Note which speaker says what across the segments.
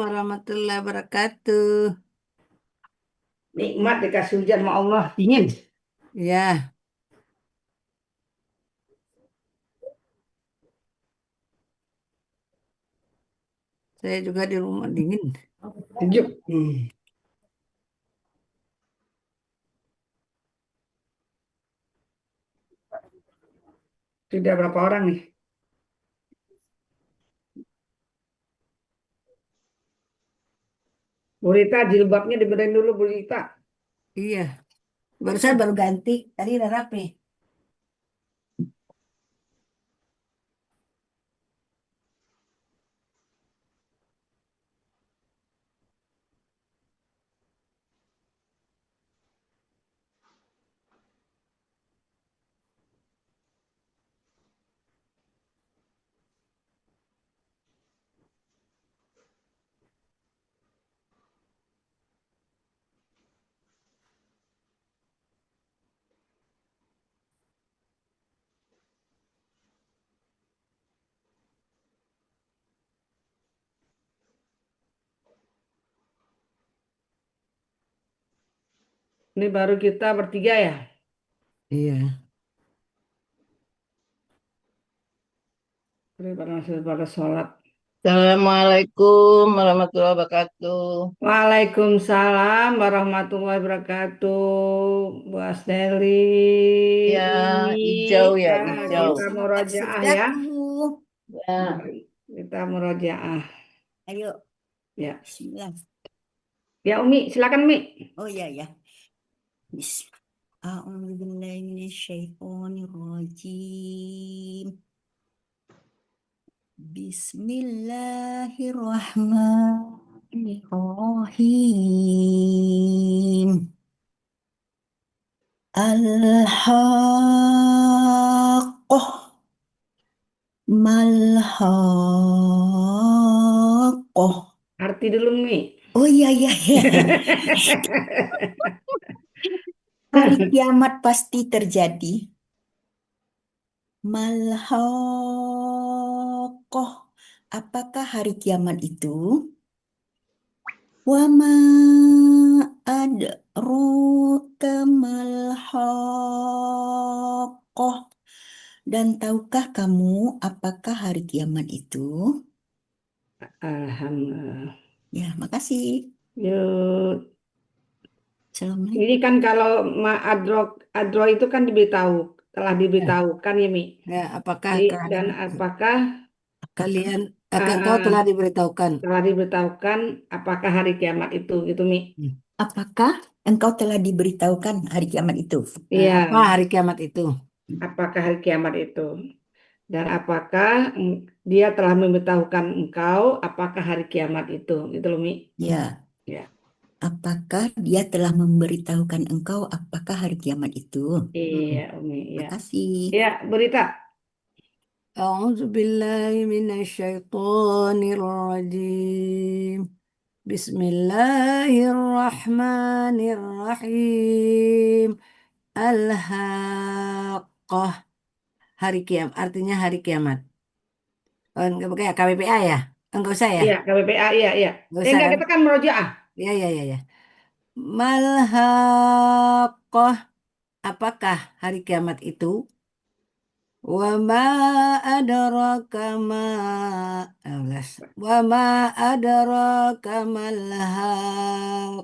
Speaker 1: warahmatullahi wabarakatuh.
Speaker 2: Nikmat dikasih hujan sama Allah, dingin.
Speaker 1: Ya, saya juga di rumah dingin.
Speaker 2: Sejuk. Sudah berapa orang nih? Bu Rita, jilbabnya dibenerin dulu, Bu Rita.
Speaker 1: Iya, baru ganti. Tadi udah rapi.
Speaker 2: Ini baru kita bertiga ya.
Speaker 1: Iya.
Speaker 2: Ini pada sholat.
Speaker 3: Assalamualaikum warahmatullahi wabarakatuh.
Speaker 2: Waalaikumsalam warahmatullahi wabarakatuh. Bu Asneli.
Speaker 3: Ya,
Speaker 2: Umi.
Speaker 3: hijau ya, hijau.
Speaker 2: Kita
Speaker 1: Sama Kak
Speaker 2: murojaah ya.
Speaker 1: Sudaku.
Speaker 3: Ya,
Speaker 2: Kita murojaah.
Speaker 1: Ayo,
Speaker 2: Ya.
Speaker 1: bismillah.
Speaker 2: Ya Umi, silakan Umi.
Speaker 1: Oh iya ya. Bismillah. A'udzubillahi minasyaitonirrajim. Bismillahirrahmanirrahim. Al-Haqqah. Malhaqqah.
Speaker 2: Arti dulu Umi.
Speaker 1: Oh iya iya iya. Hari kiamat pasti terjadi. Malhaqqah. Apakah hari kiamat itu? Wa ma adraka malhaqqah. Dan tahukah kamu apakah hari kiamat itu?
Speaker 2: Alhamdulillah.
Speaker 1: Ya, makasih.
Speaker 2: Yuk.
Speaker 1: Assalamualaikum.
Speaker 2: Ini kan kalau adro itu kan telah
Speaker 1: Ya,
Speaker 2: diberitahukan ya Mi.
Speaker 1: ya, apakah
Speaker 2: Dan apakah
Speaker 1: kalian kau telah
Speaker 2: ah,
Speaker 1: diberitahukan?
Speaker 2: telah diberitahukan apakah hari kiamat itu gitu Mi?
Speaker 1: Apakah engkau telah diberitahukan hari kiamat itu? Apa
Speaker 2: Iya,
Speaker 1: hari kiamat itu?
Speaker 2: apakah hari kiamat itu? Dan apakah dia telah memberitahukan engkau apakah hari kiamat itu? Gitu loh Mi.
Speaker 1: Ya,
Speaker 2: Ya.
Speaker 1: apakah dia telah memberitahukan engkau apakah hari kiamat itu?
Speaker 2: Iya, Umi, ya.
Speaker 1: Makasih.
Speaker 2: Ya, berita.
Speaker 1: A'udzubillahi minasyaitonirrajim. Bismillahirrahmanirrahim. Al-Haqqah. Hari kiamat, artinya hari kiamat. Oh, enggak pakai KBPA ya? Enggak usah ya?
Speaker 2: Iya, KBPA, iya, iya.
Speaker 1: Enggak usah
Speaker 2: Enggak,
Speaker 1: kan?
Speaker 2: kita kan merojaah.
Speaker 1: Ya, ya, ya, ya. Malhaqqah. Apakah hari kiamat itu? Wa ma adraka ma alas. Wa ma adraka malhaqqah.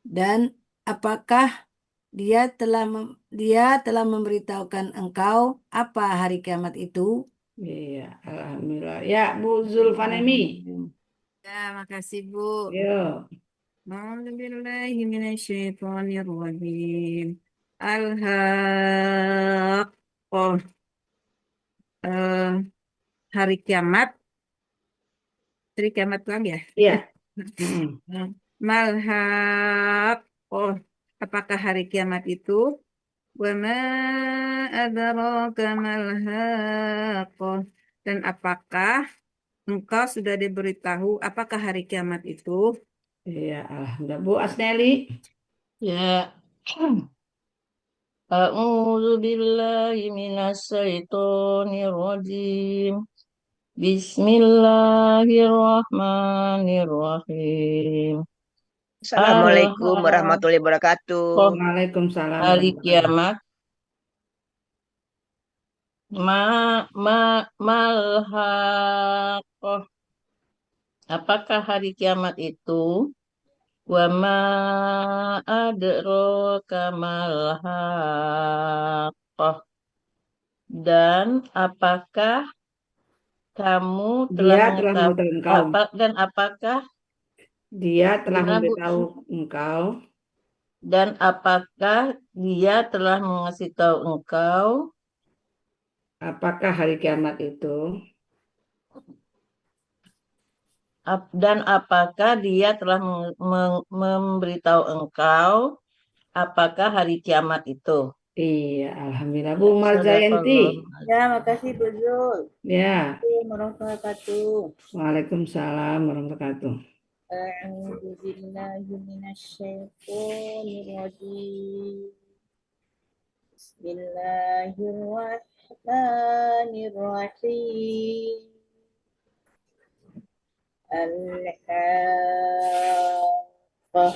Speaker 1: Dan apakah dia telah memberitahukan engkau apa hari kiamat itu?
Speaker 2: Iya, alhamdulillah. Ya, Bu Zulfanemi.
Speaker 1: Ya, makasih Bu.
Speaker 2: Yo.
Speaker 1: A'udzubillahi minasyaitonirrajim. Al-Haqqah. Eh, hari kiamat, hari kiamat Tuhan ya.
Speaker 2: Iya. Mm-mm.
Speaker 1: Malhaqqah. Apakah hari kiamat itu? Wa ma adraka malhaqqah. Dan apakah engkau sudah diberitahu apakah hari kiamat itu?
Speaker 2: Iya, alhamdulillah. Bu Asneli.
Speaker 3: ya. A'udzu billahi minasyaitonir rajim. Bismillahirrahmanirrahim.
Speaker 4: Assalamualaikum
Speaker 3: Al-Haq,
Speaker 4: warahmatullahi wabarakatuh.
Speaker 2: Waalaikumsalam
Speaker 3: hari
Speaker 2: warahmatullahi wabarakatuh.
Speaker 3: kiamat. Malhaqqah. Apakah hari kiamat itu? Wa ma adraka malhaqqah. Dan apakah kamu telah
Speaker 2: Dia telah
Speaker 3: mengetahui
Speaker 2: memberitahu engkau.
Speaker 3: dan apakah
Speaker 2: Dia telah
Speaker 3: gimana, Bu?
Speaker 2: memberitahu engkau.
Speaker 3: Dan apakah dia telah mengasih tahu engkau
Speaker 2: Apakah hari kiamat itu?
Speaker 3: dan apakah dia telah memberitahu engkau apakah hari kiamat itu?
Speaker 2: Iya, alhamdulillah. Bu
Speaker 3: Ya,
Speaker 2: Marzayanti.
Speaker 3: sadaqallah.
Speaker 5: Ya, makasih Bu Zul.
Speaker 2: Ya,
Speaker 5: Assalamualaikum warahmatullahi wabarakatuh.
Speaker 2: Waalaikumsalam warahmatullahi wabarakatuh.
Speaker 5: A'udzu billahi minasyaitonir rajim. Bismillahirrahmanirrahim. Al-Haqqah.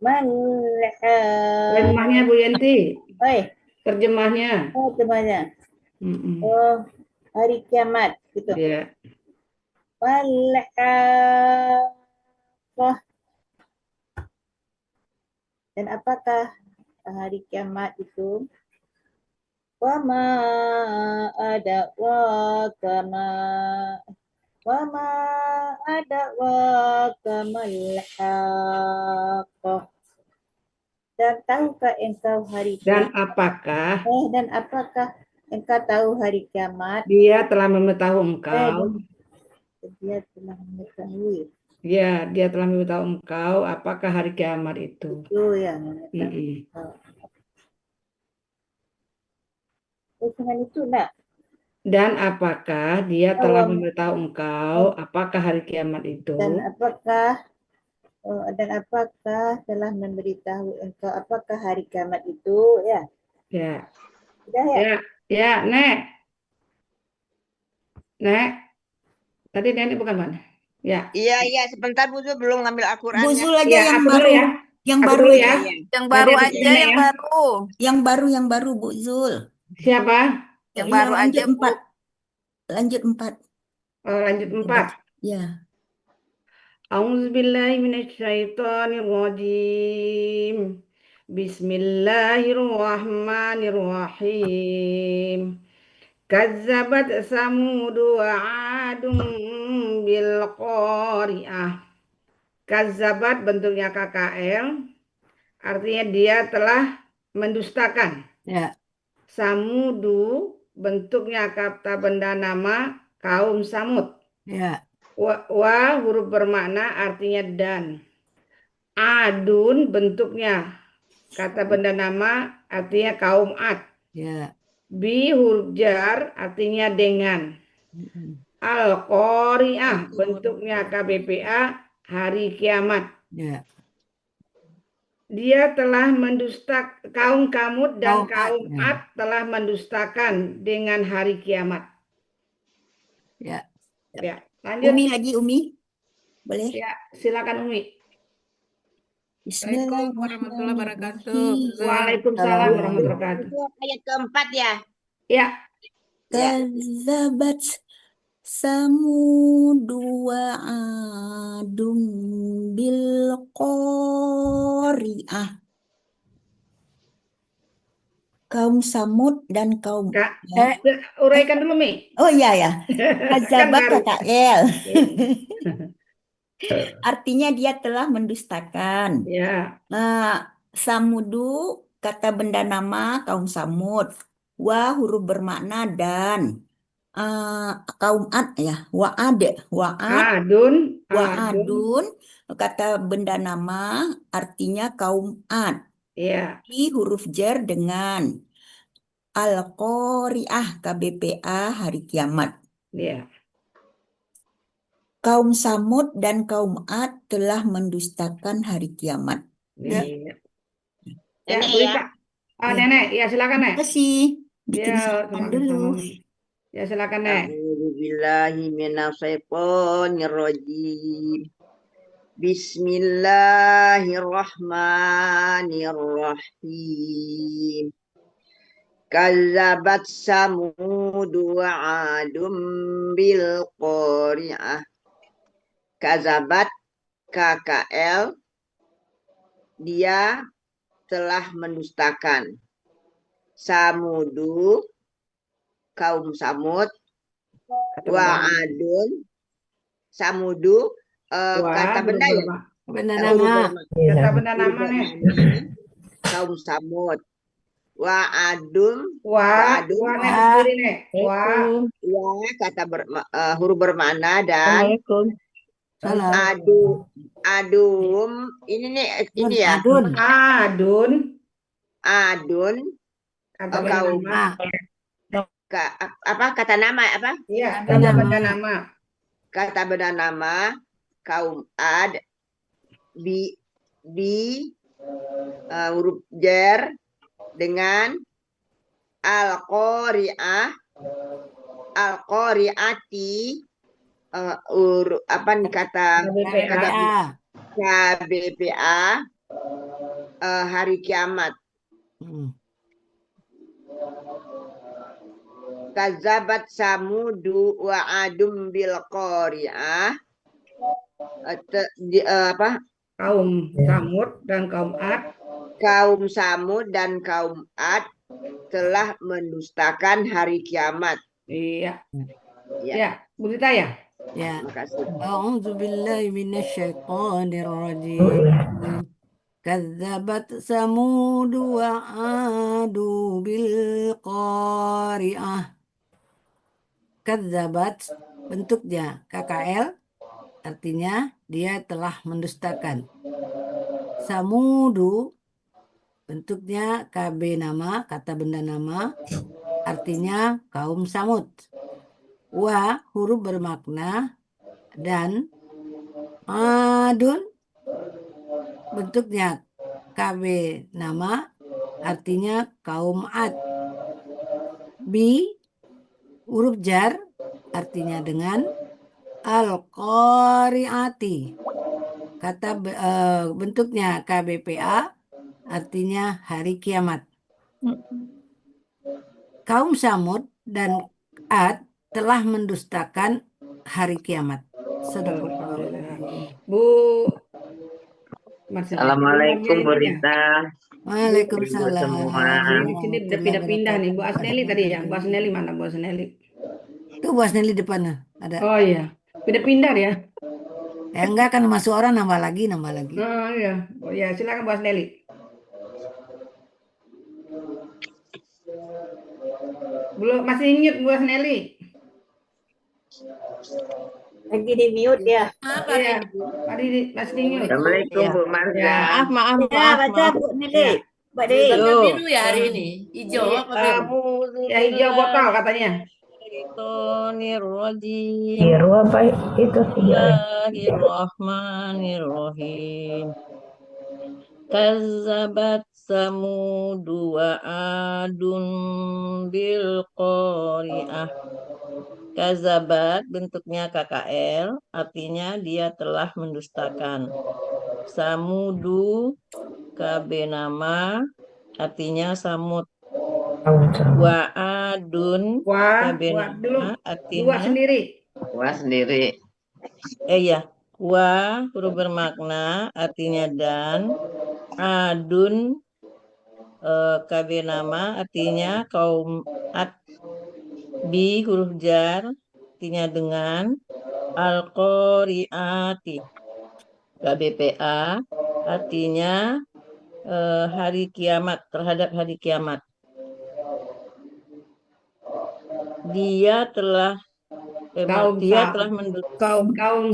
Speaker 5: Mal-Haqqah.
Speaker 2: Terjemahnya Bu Yanti.
Speaker 5: Oi,
Speaker 2: Terjemahnya.
Speaker 5: temannya.
Speaker 2: Mm-mm.
Speaker 5: Oh, hari kiamat gitu.
Speaker 2: Ya.
Speaker 5: Mal-Haqqah. Dan apakah hari kiamat itu? Wama ada wakama wama ada wakamal haqqah. Dan tahukah engkau hari
Speaker 2: Dan
Speaker 5: kiamat?
Speaker 2: apakah
Speaker 5: Dan apakah engkau tahu hari kiamat?
Speaker 2: dia telah memberitahu engkau?
Speaker 5: Dia telah mengetahui.
Speaker 2: Ya, dia telah memberitahu engkau apakah hari kiamat itu.
Speaker 5: Itu yang mengetahui.
Speaker 2: Mm-mm.
Speaker 5: Dengan itu nak.
Speaker 2: Dan apakah dia telah
Speaker 5: Awam.
Speaker 2: memberitahu engkau apakah hari kiamat itu?
Speaker 5: Dan apakah telah memberitahu engkau apakah hari kiamat itu? Ya.
Speaker 2: Ya.
Speaker 5: Sudah ya?
Speaker 2: Ya, Nek. Nek. Tadi Nenek bukan mana? Ya.
Speaker 4: Iya, sebentar Bu Zul, belum ngambil
Speaker 6: Bu
Speaker 4: Al-Qur'annya.
Speaker 6: Zul aja
Speaker 2: Ya,
Speaker 6: yang
Speaker 2: aku dulu
Speaker 6: baru,
Speaker 2: ya.
Speaker 6: yang
Speaker 2: Aku
Speaker 6: baru
Speaker 2: dulu
Speaker 6: aja.
Speaker 2: ya.
Speaker 4: Iya.
Speaker 7: Yang baru
Speaker 2: Nanti
Speaker 7: aja,
Speaker 2: Nenek
Speaker 7: yang
Speaker 2: ya.
Speaker 7: baru.
Speaker 6: Yang baru Bu Zul.
Speaker 2: Siapa?
Speaker 7: Yang
Speaker 6: Iya,
Speaker 7: baru
Speaker 6: lanjut
Speaker 7: aja, Bu.
Speaker 6: 4. Lanjut 4.
Speaker 2: Oh, lanjut 4.
Speaker 6: Ya.
Speaker 2: A'udzubillahi minasyaitonirrajim. Bismillahirrahmanirrahim. Kazzabat samudu wa adum bil qari'ah. Kazzabat bentuknya KKL, artinya dia telah mendustakan.
Speaker 1: Ya.
Speaker 2: Samudu bentuknya kata benda nama kaum Samud.
Speaker 1: Ya.
Speaker 2: Wa huruf bermakna artinya dan. Adun bentuknya kata benda nama artinya kaum Ad.
Speaker 1: Ya.
Speaker 2: Bi huruf jar artinya dengan. Al-Qari'ah bentuknya KBPA hari kiamat.
Speaker 1: Ya.
Speaker 2: Dia telah kaum Kamud dan kaum
Speaker 1: Ya.
Speaker 2: Ad telah mendustakan dengan hari kiamat.
Speaker 1: Ya.
Speaker 2: Ya, lanjut.
Speaker 6: Umi lagi, Umi. Boleh?
Speaker 2: Ya, silakan Umi.
Speaker 7: Assalamualaikum warahmatullahi wabarakatuh.
Speaker 2: Waalaikumsalam warahmatullahi wabarakatuh.
Speaker 4: Itu ayat keempat ya.
Speaker 2: Ya,
Speaker 6: Kazzabat Samudu wa adum bil qari'ah. Kaum Samud dan kaum
Speaker 2: Kak,
Speaker 6: Ad.
Speaker 2: uraikan dulu Mi.
Speaker 6: Oh iya ya. Kazzabat
Speaker 2: baru.
Speaker 6: KKL. Artinya dia telah mendustakan.
Speaker 2: Ya,
Speaker 6: Samudu kata benda nama kaum Samud. Wa huruf bermakna dan. Kaum Ad ya.
Speaker 2: adun.
Speaker 6: Adun kata benda nama artinya kaum Ad.
Speaker 2: Ya,
Speaker 6: Di huruf jar dengan Al-Qari'ah KBPA hari kiamat.
Speaker 2: ya.
Speaker 6: Kaum Samud dan kaum Ad telah mendustakan hari kiamat.
Speaker 2: Ya,
Speaker 4: Nenek
Speaker 2: Bu
Speaker 4: ya.
Speaker 2: Ika. Nenek, ya silakan Nek.
Speaker 6: Terima kasih. Bikin
Speaker 2: Ya,
Speaker 6: sarapan dulu.
Speaker 2: sama-sama. Ya silakan Nek.
Speaker 4: billahi minasyaitonir rajim. Bismillahirrahmanirrahim. Kazzabat Samud wa Adum bil qari'ah. Kazzabat KKL, dia telah mendustakan. Samudu, kaum Samud.
Speaker 2: Kata
Speaker 4: Wa
Speaker 2: benda.
Speaker 4: Adun, Samudu, kata
Speaker 2: Wah,
Speaker 4: benda ya?
Speaker 1: Benda
Speaker 4: Huruf
Speaker 1: nama.
Speaker 4: bermakna.
Speaker 2: kata benda
Speaker 4: Huruf
Speaker 2: nama nih.
Speaker 4: bermakna kaum Samud. Wa Adum,
Speaker 2: Wah,
Speaker 4: Adum,
Speaker 2: wah nih
Speaker 1: Wah.
Speaker 2: berdiri nih. Wah,
Speaker 3: Waalaikumsalam.
Speaker 4: kata huruf bermakna dan
Speaker 1: Salam.
Speaker 4: adum. Ini ya.
Speaker 1: Adun.
Speaker 2: adun,
Speaker 4: Adun,
Speaker 2: kata benda
Speaker 4: kaum
Speaker 2: nama.
Speaker 4: apa kata nama apa?
Speaker 2: Iya,
Speaker 1: Benda
Speaker 2: kata
Speaker 1: nama.
Speaker 2: benda nama.
Speaker 4: Kata benda nama kaum Ad bi huruf jar dengan al-qari'ati apa nih kata
Speaker 2: KBPA.
Speaker 4: KBPA hari kiamat.
Speaker 1: Hmm.
Speaker 4: Kazabat Samudu wa Adum bil qari'ah. Apa?
Speaker 2: Kaum Samud dan kaum Ad.
Speaker 4: Kaum Samud dan kaum Ad telah mendustakan hari kiamat.
Speaker 2: Iya.
Speaker 4: Ya.
Speaker 2: Ya, Bu Rita ya?
Speaker 1: Ya.
Speaker 4: Terima kasih.
Speaker 1: A'udzubillahi minasyaitonirrajim. Kazzabat Samud wa Adu bil qari'ah. Kadzabat bentuknya KKL, artinya dia telah mendustakan. Samudu bentuknya KB nama, kata benda nama, artinya kaum Samud. Wa huruf bermakna dan Adun bentuknya KB nama, artinya kaum Ad. Bi huruf jar artinya dengan al-qari'ati. Kata bentuknya KBPA artinya hari kiamat. Kaum Samud dan Ad telah mendustakan hari kiamat.
Speaker 2: Alhamdulillah. Bu Marcelina.
Speaker 8: Assalamualaikum Bu
Speaker 2: Bu Marcelina.
Speaker 8: Rita, Ibu
Speaker 1: Waalaikumsalam.
Speaker 8: semua.
Speaker 2: Sini udah pindah-pindah nih. Bu Asneli tadi ya. Bu Asneli mana Bu Asneli?
Speaker 1: Tuh Bu Asneli depannya ada.
Speaker 2: Oh iya. Pindah-pindah ya.
Speaker 1: Enggak kan masuk orang nambah lagi.
Speaker 2: Oh iya. Oh iya, silakan Bu Asneli. Belum masih ingat Bu Asneli?
Speaker 5: Lagi di mute ya.
Speaker 2: Iya. Masih ingat.
Speaker 8: Assalamualaikum Bu Marza.
Speaker 2: Ya.
Speaker 3: Maaf.
Speaker 5: Ya, baca Bu Nili.
Speaker 2: Ya.
Speaker 5: Mbak Dewi.
Speaker 7: Warna biru ya hari ini. Hijau
Speaker 2: Iya,
Speaker 7: apa biru?
Speaker 2: Ya hijau botol katanya.
Speaker 3: Bismillahirrahmanirrahim.
Speaker 6: Biru apa itu?
Speaker 3: Bismillahirrahmanirrahim. Kazzabat Samud wa Adun bil qari'ah. Kazzabat bentuknya KKL, artinya dia telah mendustakan. Samudu KB nama, artinya Samud. Wa Adun
Speaker 2: Wah,
Speaker 3: KB
Speaker 2: buat dulu.
Speaker 3: nama,
Speaker 2: Dua
Speaker 3: artinya
Speaker 2: sendiri.
Speaker 8: Wah sendiri.
Speaker 3: ya. Wa huruf bermakna artinya dan. Adun KB nama artinya kaum Ad. Bi huruf jar artinya dengan. Al-Qari'ati KBPA artinya hari kiamat, terhadap hari kiamat. Dia telah
Speaker 2: Kaum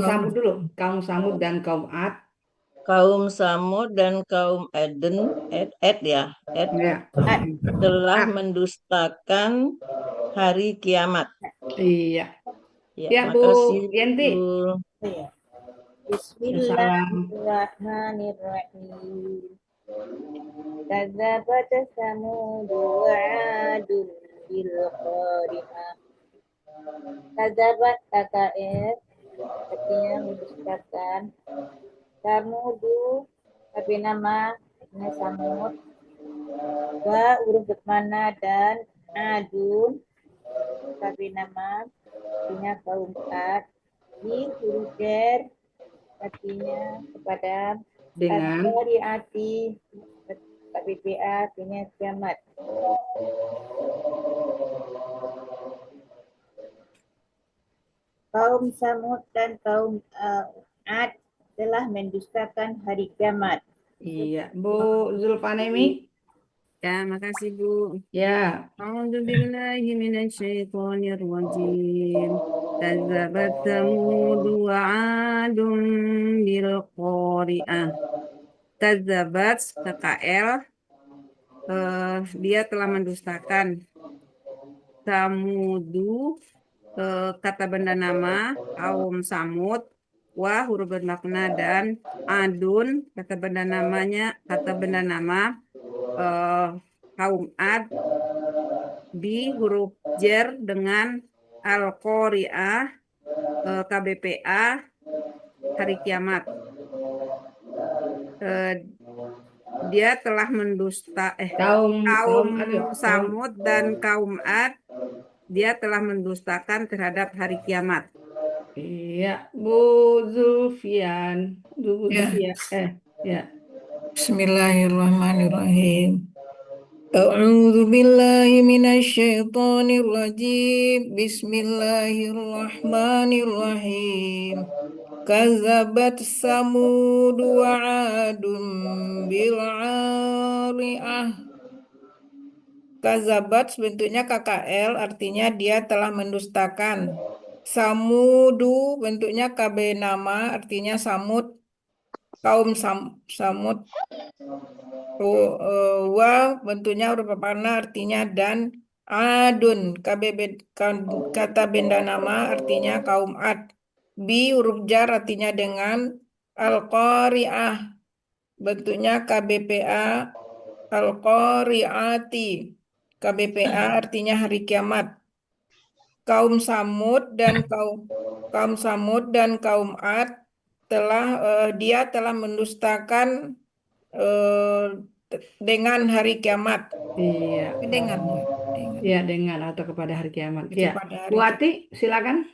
Speaker 2: Samud dulu. Kaum Samud dan kaum Ad.
Speaker 3: kaum Samud dan kaum Eden, ya,
Speaker 2: Ya.
Speaker 3: telah mendustakan hari kiamat.
Speaker 2: Iya.
Speaker 3: Ya,
Speaker 2: Ya, Bu
Speaker 3: makasih.
Speaker 2: Yenti.
Speaker 3: Bu.
Speaker 5: Iya. Bismillahirrahmanirrahim. Kadzabat Samud wa Adun bil qari'ah. Kadzabat KKR artinya mendustakan. Samudu tapi nama artinya Samud. Wa huruf bermakna dan adun tapi nama artinya kaum Ad. Di huruf jar artinya kepada
Speaker 2: Dengan
Speaker 5: Al-Qari'ati KBPA artinya kiamat. Kaum Samud dan kaum Ad telah mendustakan hari kiamat.
Speaker 2: iya, Bu Zulfanemi.
Speaker 1: Ya, makasih Bu.
Speaker 2: Ya,
Speaker 1: A'udzu billahi minasyaitonir rajim. Kazzabat Tsamud wa 'adun bil qari'ah. Kazzabat KKL dia telah mendustakan. Samudu kata benda nama kaum Samud, wa huruf bermakna dan adun kata benda nama kaum Ad, di huruf jer dengan Al-Qari'ah KBPA hari kiamat. Dia telah
Speaker 2: kaum
Speaker 1: Samud dan kaum Ad, dia telah mendustakan terhadap hari kiamat.
Speaker 2: Iya, Bu Zulfian. Bu
Speaker 6: Ya.
Speaker 2: Zulfian. Ya.
Speaker 6: Bismillahirrahmanirrahim. A'udzu billahi minasyaitonir rajim. Bismillahirrahmanirrahim. Kazzabat Samud wa 'adun bil 'ari'ah. Kazabat bentuknya KKL artinya dia telah mendustakan. Samudu bentuknya KB nama artinya Samud, kaum Samud. Wa bentuknya huruf bermakna artinya dan. Adun kata benda nama artinya kaum Ad. Bi huruf jar artinya dengan. Al-Qari'ah bentuknya KBPA Al-Qari'ati. KBPA artinya hari kiamat. Kaum Samud dan kaum Ad dia telah mendustakan dengan hari kiamat.
Speaker 2: Iya.
Speaker 6: Dengan.
Speaker 2: Ya, dengan atau kepada hari kiamat. Ya.
Speaker 6: Kepada hari
Speaker 2: Bu Ati, silakan.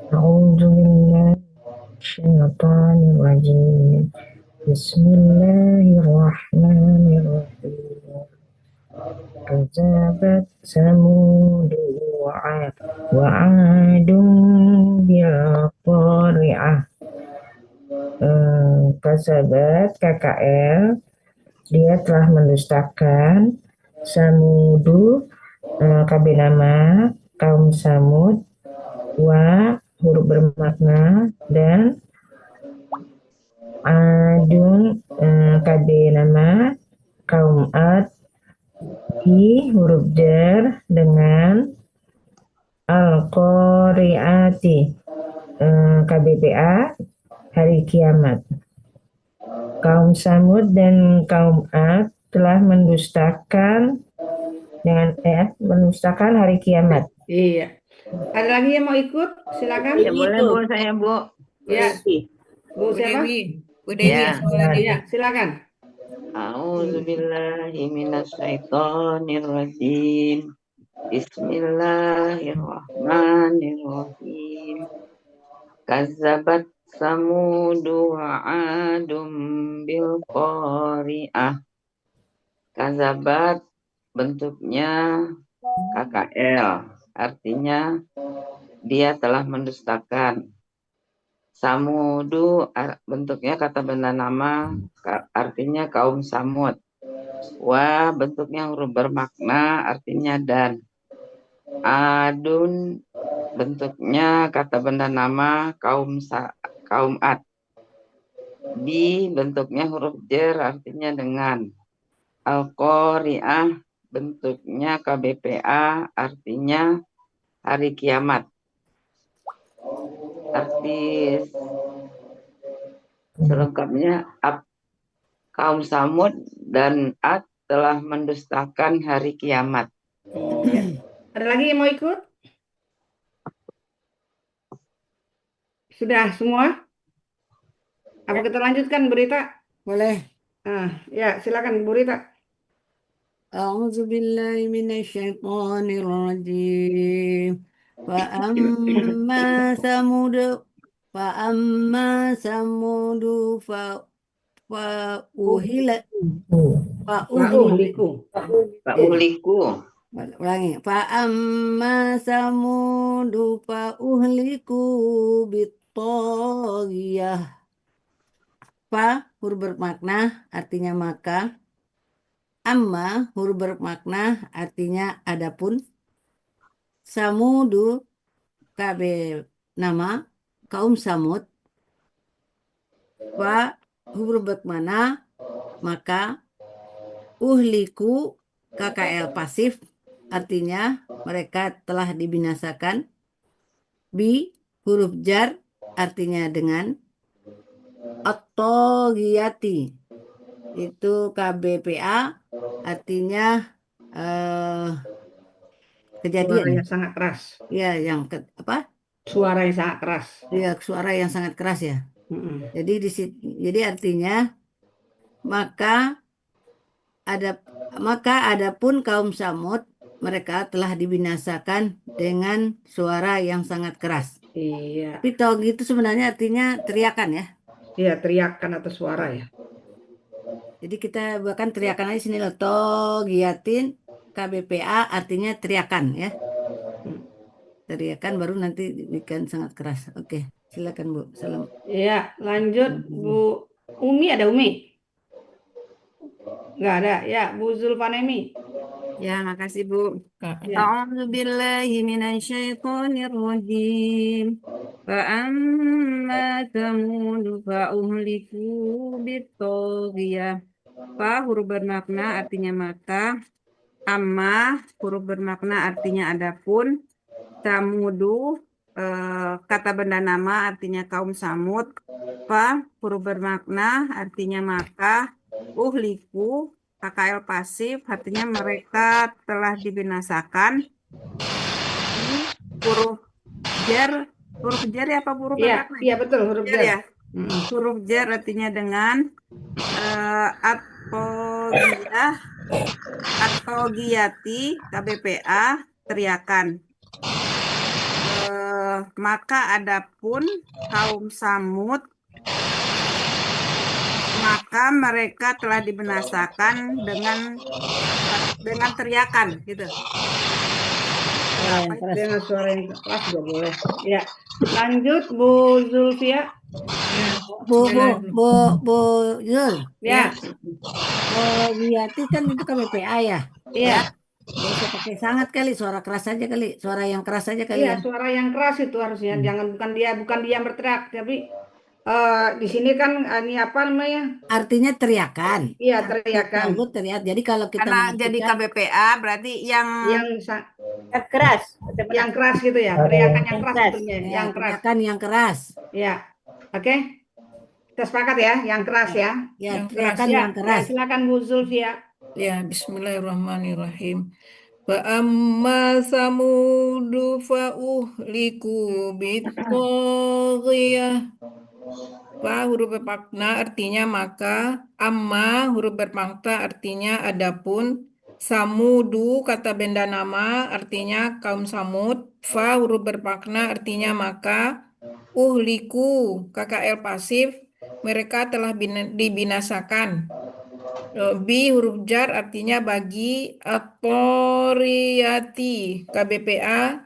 Speaker 9: A'udzubillahi Bismillahirrahmanirrahim. Kadzabat Samud wa 'adun bil qari'ah. Kadzabat KKL dia telah mendustakan. Samudu KB nama kaum Samud, wa huruf bermakna dan adun KB nama kaum Ad, di huruf jar dengan Al-Qari'ati KBPA hari kiamat. Kaum Samud dan kaum Ad telah mendustakan hari kiamat.
Speaker 2: Iya. Ada lagi yang mau ikut? Silakan.
Speaker 8: Ya boleh Bu, saya Bu.
Speaker 2: Ya. Bu siapa?
Speaker 6: Bu Dewi.
Speaker 8: Ya.
Speaker 2: Ya, silakan.
Speaker 8: A'udzubillahi minasyaitonirrajim. Bismillahirrahmanirrahim. Kazzabat Samudu wa 'adum bil qari'ah. Kazzabat bentuknya KKL, artinya dia telah mendustakan. Samudu bentuknya kata benda nama, artinya kaum Samud. Wa bentuknya huruf bermakna, artinya dan. Adun bentuknya kata benda nama, kaum Ad. Bi bentuknya huruf jar, artinya dengan. Al-Qari'ah bentuknya KBPA, artinya hari kiamat. Arti selengkapnya kaum Samud dan Ad telah mendustakan hari kiamat.
Speaker 2: Iya. Ada lagi yang mau ikut? Sudah semua? Apa kita lanjutkan berita?
Speaker 1: Boleh.
Speaker 2: Ya, silakan Bu Rita.
Speaker 1: A'udzu billahi minasyaitonir rajim. Fa'amma samud fa'uhila
Speaker 2: Pak
Speaker 1: fa'uhli
Speaker 2: Uhliku.
Speaker 8: Pak
Speaker 1: eh,
Speaker 8: Uhliku.
Speaker 1: ulangi. Fa'amma samudu fa'uhliku bittagiyah. Fa huruf bermakna artinya maka. Amma huruf bermakna artinya adapun. Samudu KB nama kaum Samud. Fa huruf bermakna maka. Uhliku KKL pasif artinya mereka telah dibinasakan. Bi huruf jar artinya dengan. At-Thaghiyati itu KBPA artinya eh,
Speaker 2: Suara
Speaker 1: kejadian
Speaker 2: yang sangat keras.
Speaker 1: ya yang apa
Speaker 2: Suara yang sangat keras.
Speaker 1: ya suara yang sangat keras ya.
Speaker 2: Mm-mm.
Speaker 1: Jadi artinya maka ada adapun kaum Samud mereka telah dibinasakan dengan suara yang sangat keras.
Speaker 2: Iya,
Speaker 1: Tapi togi itu sebenarnya artinya teriakan ya.
Speaker 2: iya teriakan atau suara ya.
Speaker 1: Jadi kita bahkan teriakan aja sini loh. Togiatin KBPA artinya teriakan ya. Teriakan baru nanti dibikin sangat keras. Oke, silakan Bu. Salam.
Speaker 2: Iya, lanjut Bu Umi, ada Umi? Nggak ada. Ya, Bu Zulfanemi.
Speaker 6: Ya, makasih Bu.
Speaker 2: Ya.
Speaker 6: A'udzu billahi minasyaitonir rajim. Fa amma thamud fa uhliku bittagiyah. Fa huruf bermakna artinya maka. Amma huruf bermakna artinya adapun. Samudu kata benda nama artinya kaum Samud. Fa huruf bermakna artinya maka. Uhliku KKL pasif artinya mereka telah dibinasakan. Huruf jar ya apa huruf
Speaker 2: Iya,
Speaker 6: bermakna?
Speaker 2: iya betul huruf
Speaker 6: Jar
Speaker 2: jar.
Speaker 6: ya. Huruf jar artinya dengan atau giyati KBPA teriakan. Maka adapun kaum Samud maka mereka telah dibinasakan dengan teriakan gitu.
Speaker 2: Dengan suara yang keras juga boleh. Ya, lanjut Bu Zulfia.
Speaker 1: Bu Yul.
Speaker 2: Ya,
Speaker 1: Togiati kan itu KBPA ya.
Speaker 2: iya.
Speaker 1: Gak usah pakai sangat kali, suara keras aja kali, suara yang keras aja kali
Speaker 2: Iya,
Speaker 1: ya.
Speaker 2: suara yang keras itu harusnya. Jangan bukan dia yang berteriak, tapi di sini kan ini apa namanya?
Speaker 1: Artinya teriakan.
Speaker 2: Iya, teriakan.
Speaker 1: Togut teriak. Jadi kalau kita
Speaker 6: Karena jadi
Speaker 1: mengartikan
Speaker 6: KBPA berarti yang
Speaker 5: Keras.
Speaker 2: yang keras gitu ya, teriakan yang
Speaker 5: Yang
Speaker 2: keras
Speaker 5: keras.
Speaker 2: sebetulnya,
Speaker 1: ya,
Speaker 2: yang keras.
Speaker 1: teriakan yang keras.
Speaker 2: Ya, oke. Kita sepakat ya, yang keras ya.
Speaker 1: Ya,
Speaker 6: Yang
Speaker 1: teriakan
Speaker 2: Ya,
Speaker 1: yang keras.
Speaker 2: silakan Bu Zulfia.
Speaker 6: ya bismillahirrahmanirrahim. Fa amma samudu fa uhliku bittagiyah. Fa huruf bermakna artinya maka, amma huruf bermakna artinya adapun, samudu kata benda nama artinya kaum Samud, fa huruf bermakna artinya maka, uhliku KKL pasif mereka telah dibinasakan. Bi huruf jar artinya bagi, atoriyati KBPA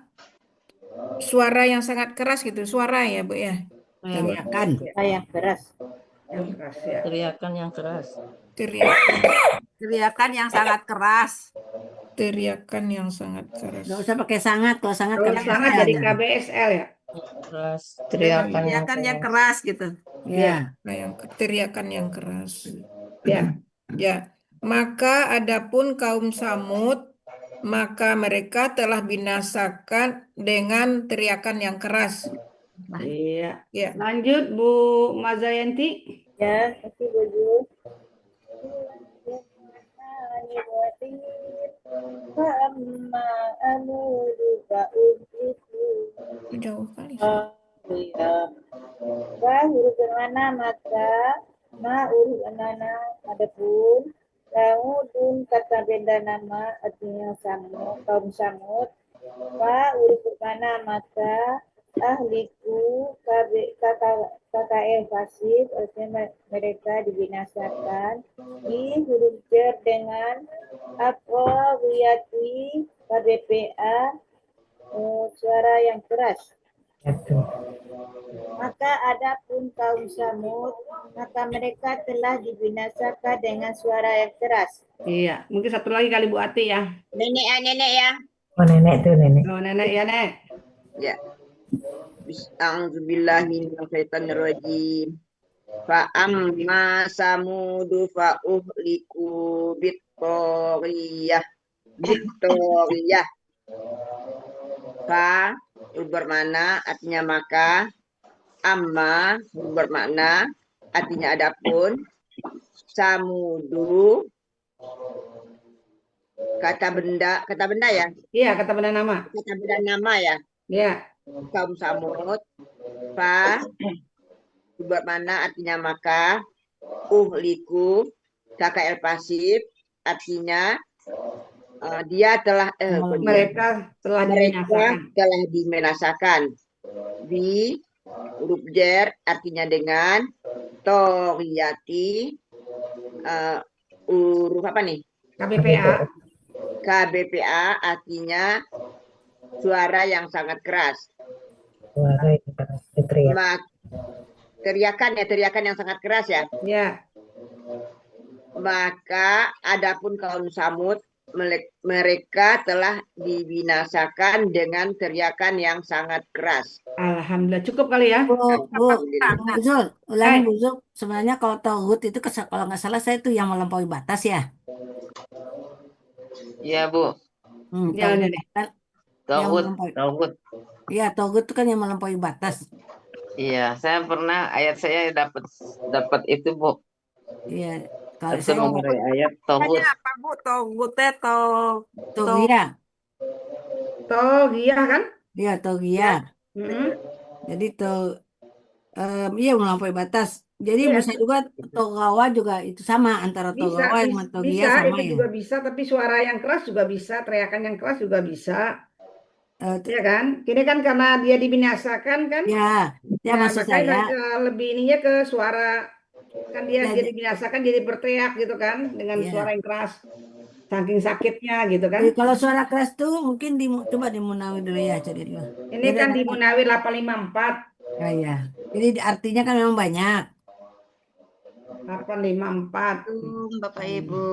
Speaker 6: suara yang sangat keras gitu, suara ya Bu ya.
Speaker 1: Teriakan.
Speaker 5: Yang keras.
Speaker 2: Yang keras ya.
Speaker 3: Teriakan yang keras.
Speaker 6: Teriakan yang sangat keras. Teriakan yang sangat keras.
Speaker 1: Gak usah pakai sangat, kalau sangat
Speaker 2: Kalau
Speaker 1: KBPA
Speaker 2: sangat jadi
Speaker 1: aja.
Speaker 2: KBSL ya.
Speaker 3: Keras. Teriakan yang
Speaker 6: Teriakan yang
Speaker 3: keras.
Speaker 6: keras gitu.
Speaker 1: Ya.
Speaker 6: Nah, teriakan yang keras.
Speaker 2: Ya.
Speaker 6: Ya, maka adapun kaum Samud, maka mereka telah binasakan dengan teriakan yang keras.
Speaker 2: Iya.
Speaker 6: Ya.
Speaker 2: Lanjut Bu Mazayanti.
Speaker 5: Ya, kasih baju. Fa'amma amudu fa'uhliku
Speaker 6: Jauh kali.
Speaker 5: Iya. Ba huruf bermana maka, ma huruf anana, adapun, dun kata benda nama artinya samud, kaum samud, fa huruf bermana maka, ahliku KKL pasif artinya mereka dibinasakan, di huruf jar dengan apa wiyati KBPA suara yang keras.
Speaker 9: Satu.
Speaker 5: Maka adapun kaum Samud, maka mereka telah dibinasakan dengan suara yang keras.
Speaker 2: Iya, mungkin satu lagi kali Bu Ati ya.
Speaker 4: Nenek ya.
Speaker 9: Oh, nenek tuh nenek.
Speaker 2: Oh, nenek ya, Nek.
Speaker 4: Ya. A'udzubillahiminasyaitonirrajim. Fa amma samudu fa uhliku bittoriyah. Fa bermakna artinya maka, amma bermakna artinya adapun, samudu kata benda ya,
Speaker 2: Iya, kata benda nama.
Speaker 4: kata benda nama ya,
Speaker 2: Iya.
Speaker 4: kaum Samud. Fa bermakna artinya maka, uhliku KKL pasif artinya dia telah
Speaker 2: Mereka telah dibinasakan.
Speaker 4: telah dibinasakan. Bi huruf jar artinya dengan, toriyati huruf apa nih?
Speaker 2: KBPA.
Speaker 4: KBPA artinya suara yang sangat keras.
Speaker 9: Suara yang keras, teriak.
Speaker 4: Teriakan yang sangat keras ya.
Speaker 2: Ya.
Speaker 4: Maka adapun kaum Samud, mereka telah dibinasakan dengan teriakan yang sangat keras.
Speaker 2: Alhamdulillah cukup kali ya.
Speaker 1: Bu Zul, ulangi
Speaker 2: Hai.
Speaker 1: Bu Zul. Sebenarnya kalau tauhid itu kalau nggak salah saya itu yang melampaui batas ya.
Speaker 8: Iya, Bu.
Speaker 2: Ya,
Speaker 1: Tauhid
Speaker 2: Nenek.
Speaker 1: kan yang
Speaker 8: Tauhid,
Speaker 1: melampaui.
Speaker 8: tauhid.
Speaker 1: Iya, tauhid itu kan yang melampaui batas.
Speaker 8: Iya, saya pernah saya dapat itu, Bu.
Speaker 1: Iya, kalau
Speaker 8: Itu
Speaker 1: saya
Speaker 8: nomor ayat tauhid.
Speaker 6: Apa Bu? Togute
Speaker 1: tauhiyah,
Speaker 2: Togiyah kan?
Speaker 1: iya tauhiyah.
Speaker 2: Mm-mm.
Speaker 1: Jadi iya melampaui batas. Jadi
Speaker 2: Iya.
Speaker 1: bisa juga togawa juga itu sama antara
Speaker 2: Bisa,
Speaker 1: togawa sama
Speaker 2: bisa,
Speaker 1: tauhiyah sama
Speaker 2: itu
Speaker 1: ya.
Speaker 2: juga bisa, tapi suara yang keras juga bisa, teriakan yang keras juga bisa, ya kan? Ini kan karena dia dibinasakan kan?
Speaker 1: Ya
Speaker 2: Nah,
Speaker 1: maksud
Speaker 2: makanya
Speaker 1: saya
Speaker 2: lebih ininya ke suara, kan dia
Speaker 1: ya,
Speaker 2: jadi binasakan, jadi berteriak gitu kan, dengan
Speaker 1: ya.
Speaker 2: suara yang keras, saking sakitnya gitu kan?
Speaker 1: Kalau suara keras tuh mungkin coba dimunawi dulu ya, cari dulu.
Speaker 2: Ini
Speaker 1: Jadi
Speaker 2: kan
Speaker 1: ada
Speaker 2: di Munawir 854,
Speaker 1: ya. Jadi artinya kan memang banyak.
Speaker 2: 854.
Speaker 4: Bapak Ibu.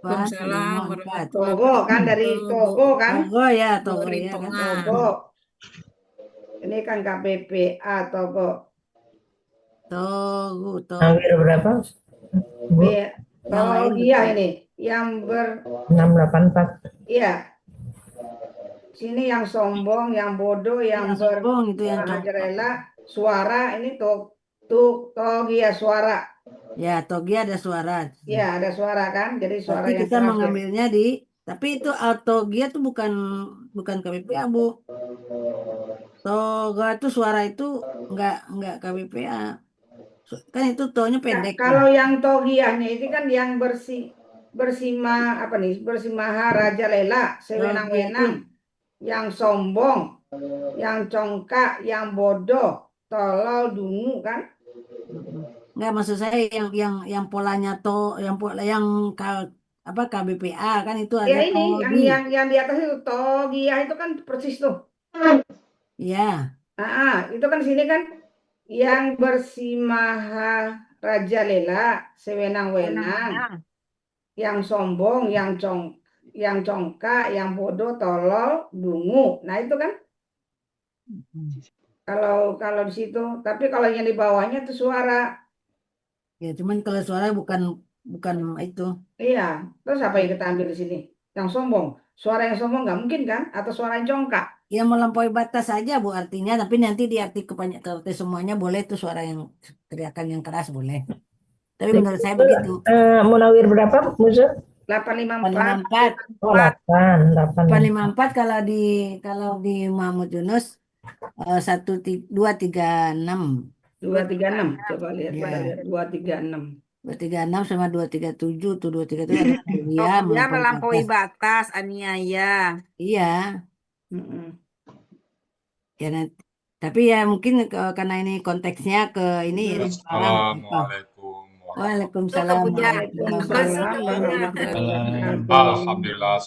Speaker 1: 854.
Speaker 2: Togo kan, dari Togo kan?
Speaker 1: Togo ya kan.
Speaker 2: Togo. Ini kan KBPA Togo.
Speaker 1: Togo.
Speaker 9: Nawir berapa? Bu,
Speaker 2: Togiyah ini yang
Speaker 9: 684.
Speaker 2: iya. Sini yang sombong, yang bodoh, yang
Speaker 1: sombong itu yang
Speaker 2: berhajarela, suara ini togiyah suara.
Speaker 1: Ya, togi ada suara.
Speaker 2: Ya, ada suara kan? Jadi suara
Speaker 1: Tapi
Speaker 2: yang
Speaker 1: kita
Speaker 2: keras ya.
Speaker 1: mengambilnya tapi itu togia tuh bukan KBPA, Bu. Toga itu suara itu enggak KBPA. Kan itu tonya pendek.
Speaker 2: Kalau yang togiyahnya itu kan yang bersimaha rajalela, sewenang-wenang, yang sombong, yang congkak, yang bodoh, tolol, dungu kan?
Speaker 1: Enggak, maksud saya yang polanya yang KBPA kan itu ada
Speaker 2: Ya ini
Speaker 1: togi.
Speaker 2: yang di atas itu togiyah itu kan persis tuh.
Speaker 1: Iya.
Speaker 2: Itu kan sini kan yang bersimaha rajalela, sewenang-wenang, yang sombong, yang congkak, yang bodoh, tolol, dungu. Nah itu kan kalau di situ. Tapi kalau yang di bawahnya itu suara.
Speaker 1: Ya, cuman kalau suara bukan itu.
Speaker 2: Iya. Terus apa yang kita ambil di sini? Yang sombong. Suara yang sombong nggak mungkin kan? Atau suara yang congkak?
Speaker 1: Ya melampaui batas saja Bu artinya, tapi nanti di arti semuanya boleh itu suara yang teriakan yang keras boleh. Tapi menurut saya begitu.
Speaker 9: Munawir berapa, Bu Zul?
Speaker 2: 854.
Speaker 1: 854.
Speaker 9: Oh, 8,
Speaker 1: 854 kalau di Muhammad Yunus 236.
Speaker 2: 236. Coba lihat,
Speaker 1: Ya.
Speaker 2: kita lihat 236.
Speaker 1: 236 sama 237 tuh 237 ada dia
Speaker 10: Dia melampaui batas, aniaya.
Speaker 1: Iya,
Speaker 2: Mm-mm.
Speaker 1: ya tapi ya mungkin karena ini konteksnya ke ini ya sekarang apa?
Speaker 11: Assalamualaikum warahmatullahi
Speaker 1: Waalaikumsalam.
Speaker 10: Itu kepuja.
Speaker 2: Waalaikumsalam warahmatullahi wabarakatuh.
Speaker 11: Alhamdulillah